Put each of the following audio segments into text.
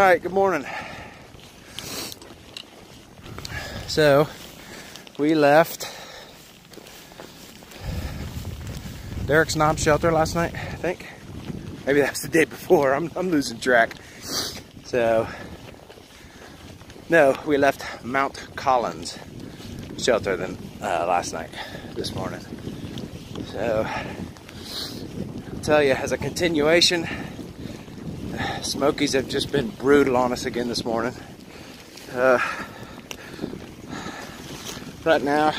Alright, good morning. So, we left Derek's Knob shelter last night, I think. Maybe that was the day before. I'm losing track. So, no, we left Mount Collins shelter last night, this morning. So, I'll tell you, as a continuation, Smokies have just been brutal on us again this morning. Right now,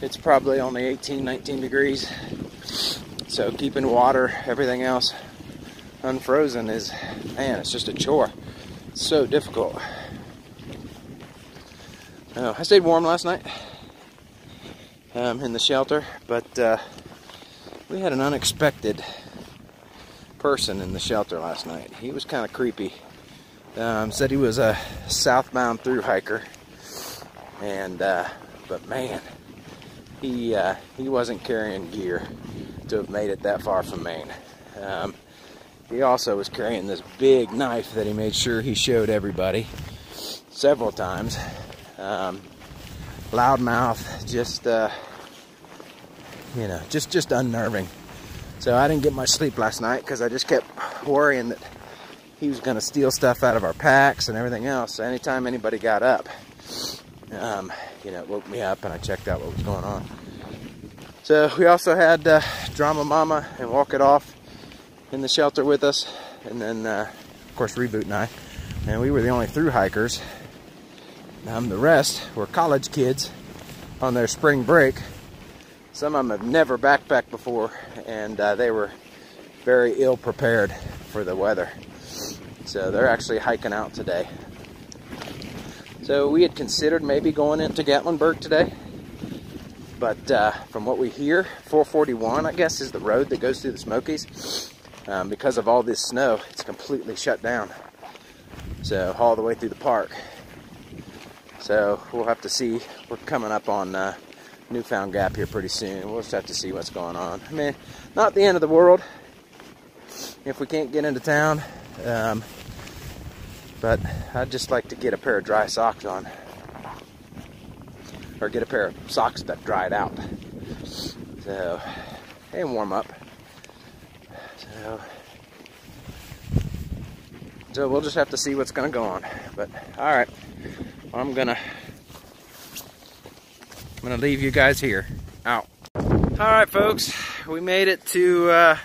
it's probably only 18, 19 degrees. So keeping water, everything else unfrozen is, man, it's just a chore. It's so difficult. I stayed warm last night in the shelter, but we had an unexpected person in the shelter last night. He was kind of creepy. Said he was a southbound through hiker, and but man, he wasn't carrying gear to have made it that far from Maine. He also was carrying this big knife that he made sure he showed everybody several times. Loudmouth, just you know, just unnerving. So I didn't get much sleep last night because I just kept worrying that he was going to steal stuff out of our packs and everything else. So anytime anybody got up, you know, it woke me up and I checked out what was going on. So we also had Drama Mama and Walk It Off in the shelter with us, and then of course Reboot and I, and we were the only through hikers. The rest were college kids on their spring break. Some of them have never backpacked before, and they were very ill prepared for the weather. So they're actually hiking out today. So we had considered maybe going into Gatlinburg today, but from what we hear, 441, I guess, is the road that goes through the Smokies. Because of all this snow, it's completely shut down. So all the way through the park. So we'll have to see. We're coming up on Newfound Gap here pretty soon. We'll just have to see what's going on. I mean, not the end of the world if we can't get into town, but I'd just like to get a pair of dry socks on, or get a pair of socks that dried out, so, and warm up. So we'll just have to see what's going to go on. But all right, I'm gonna leave you guys here. Out. All right, folks, we made it to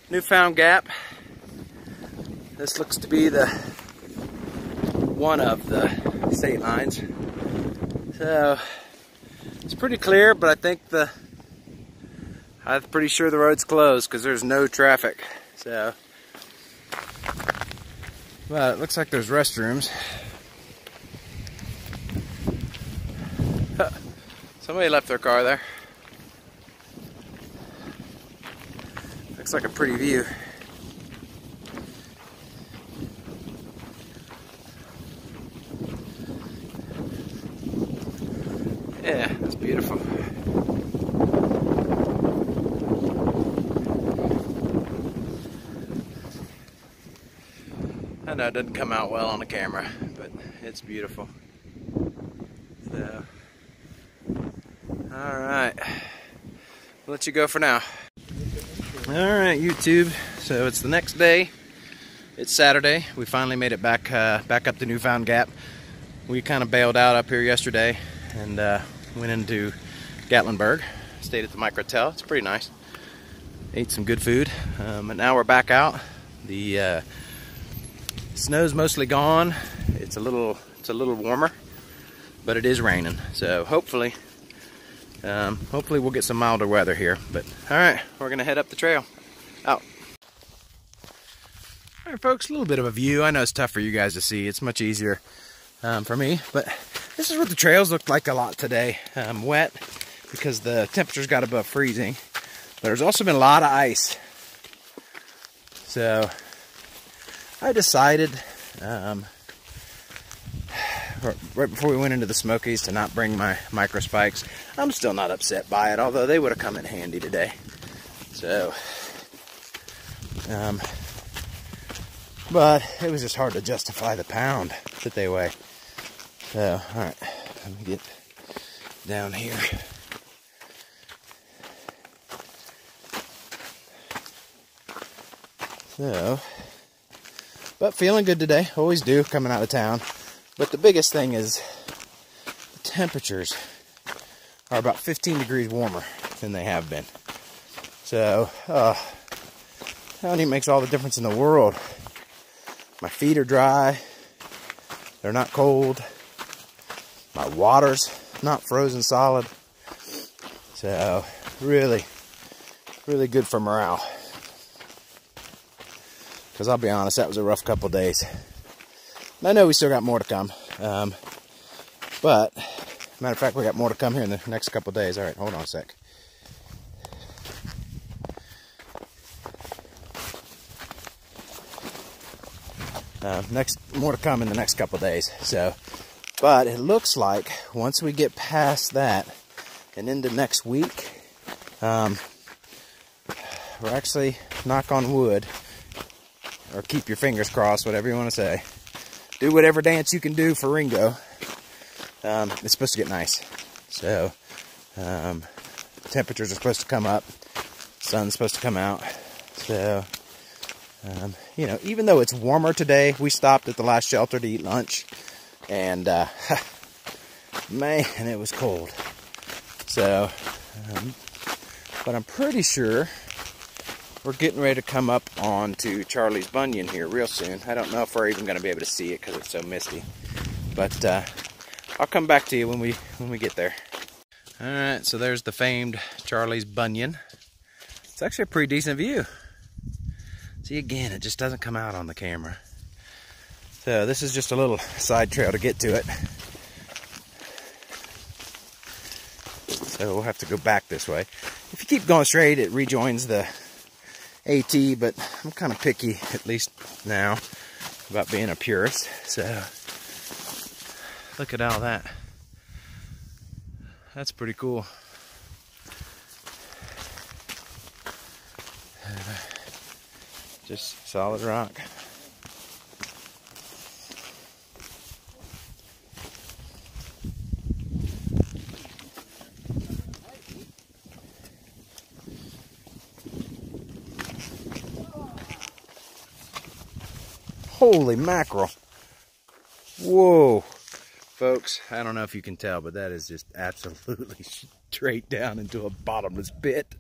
Newfound Gap. This looks to be one of the state lines. So it's pretty clear, but I think I'm pretty sure the road's closed because there's no traffic. So, but it looks like there's restrooms. Somebody left their car there. Looks like a pretty view. Yeah, that's beautiful. I know it doesn't come out well on the camera, but it's beautiful. So, alright, we'll let you go for now. Alright, YouTube, so it's the next day. It's Saturday. We finally made it back up to Newfound Gap. We kind of bailed out up here yesterday and went into Gatlinburg. Stayed at the Microtel. It's pretty nice. Ate some good food, and now we're back out. The snow's mostly gone. It's a little warmer, but it is raining. So hopefully we'll get some milder weather here. But all right, we're gonna head up the trail. Out. All right, folks, a little bit of a view. I know it's tough for you guys to see. It's much easier for me, but this is what the trails looked like a lot today. Wet because the temperatures got above freezing, but there's also been a lot of ice. So I decided right before we went into the Smokies to not bring my micro spikes. I'm still not upset by it, although they would have come in handy today. So But it was just hard to justify the pound that they weigh. So, alright, let me get down here. So, but feeling good today. Always do coming out of town. But the biggest thing is the temperatures are about 15 degrees warmer than they have been. So, that only makes all the difference in the world. My feet are dry. They're not cold. My water's not frozen solid. So, really, really good for morale. Because I'll be honest, that was a rough couple days. And I know we still got more to come. But, matter of fact, we got more to come here in the next couple days. All right, hold on a sec. More to come in the next couple days. So, but it looks like once we get past that and into next week, we're actually, knock on wood, or keep your fingers crossed, whatever you want to say. Do whatever dance you can do for Ringo. It's supposed to get nice. So, temperatures are supposed to come up. Sun's supposed to come out. So, you know, even though it's warmer today, we stopped at the last shelter to eat lunch. And, man, it was cold. So, but I'm pretty sure we're getting ready to come up onto Charlie's Bunion here real soon. I don't know if we're even going to be able to see it because it's so misty. But, I'll come back to you when we get there. Alright, so there's the famed Charlie's Bunion. It's actually a pretty decent view. See, again, it just doesn't come out on the camera. So this is just a little side trail to get to it. So we'll have to go back this way. If you keep going straight, it rejoins the AT, but I'm kind of picky, at least now, about being a purist. So look at all that. That's pretty cool. Just solid rock. Holy mackerel. Whoa. Folks, I don't know if you can tell, but that is just absolutely straight down into a bottomless pit.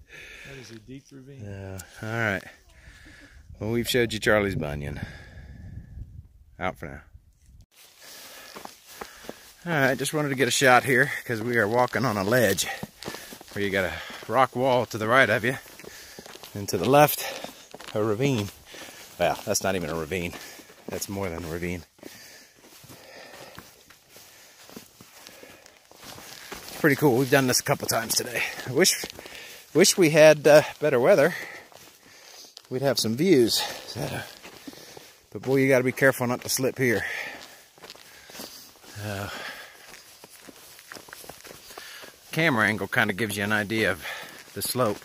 That is a deep ravine. All right. Well, we've showed you Charlie's Bunion. Out for now. Alright, just wanted to get a shot here because we are walking on a ledge where you got a rock wall to the right of you, and to the left, a ravine. Well, that's not even a ravine. That's more than a ravine. It's pretty cool. We've done this a couple times today. I wish we had better weather. We'd have some views. So, but boy, you got to be careful not to slip here. Camera angle kind of gives you an idea of the slope.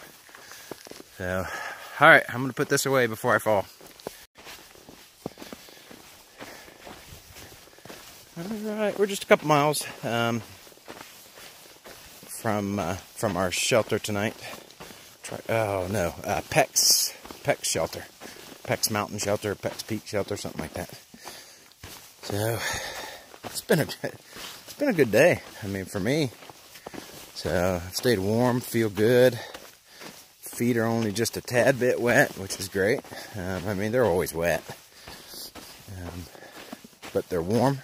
So, all right, I'm going to put this away before I fall. All right, we're just a couple miles from our shelter tonight. Pecks shelter, Pecks Mountain Shelter, Pecks Peak Shelter, something like that. So it's been a good day. I mean, for me. So I've stayed warm, feel good. Feet are only just a tad bit wet, which is great. I mean, they're always wet, but they're warm.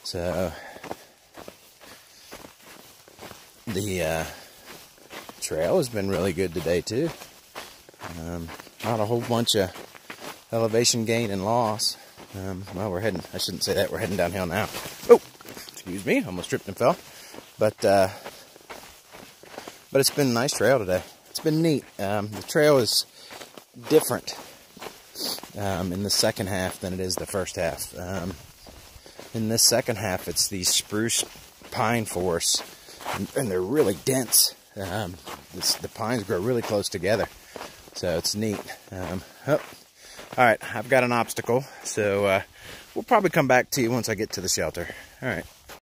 So the trail has been really good today too. Not a whole bunch of elevation gain and loss. Well, we're heading, I shouldn't say that, we're heading downhill now. Oh, excuse me, almost tripped and fell. But it's been a nice trail today. It's been neat. The trail is different in the second half than it is the first half. In this second half, it's these spruce pine forests, and they're really dense. The pines grow really close together, so it's neat. All right, I've got an obstacle, so we'll probably come back to you once I get to the shelter. All right.